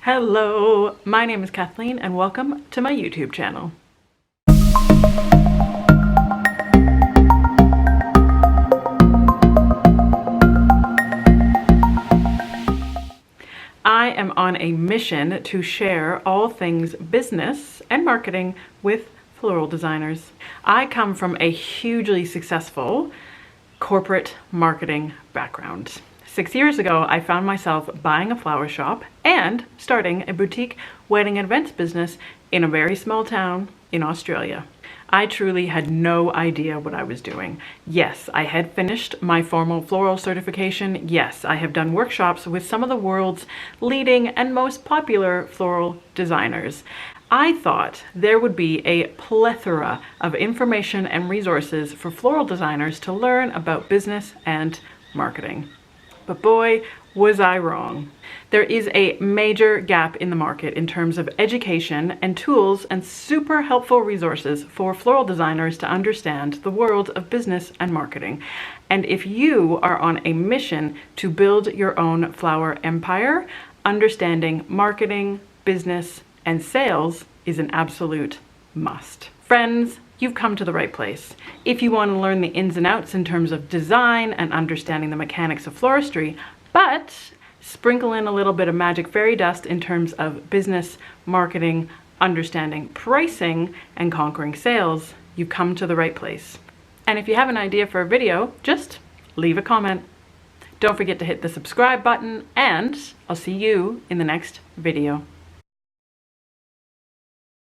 Hello, my name is Kathleen and welcome to my YouTube channel. I am on a mission to share all things business and marketing with floral designers. I come from a hugely successful corporate marketing background. 6 years ago, I found myself buying a flower shop and starting a boutique wedding and events business in a very small town in Australia. I truly had no idea what I was doing. Yes, I had finished my formal floral certification. Yes, I have done workshops with some of the world's leading and most popular floral designers. I thought there would be a plethora of information and resources for floral designers to learn about business and marketing. But boy, was I wrong. There is a major gap in the market in terms of education and tools and super helpful resources for floral designers to understand the world of business and marketing. And if you are on a mission to build your own flower empire, understanding marketing, business, and sales is an absolute must. Friends, you've come to the right place. If you want to learn the ins and outs in terms of design and understanding the mechanics of floristry, but sprinkle in a little bit of magic fairy dust in terms of business, marketing, understanding pricing, and conquering sales, you've come to the right place. And if you have an idea for a video, just leave a comment. Don't forget to hit the subscribe button, and I'll see you in the next video.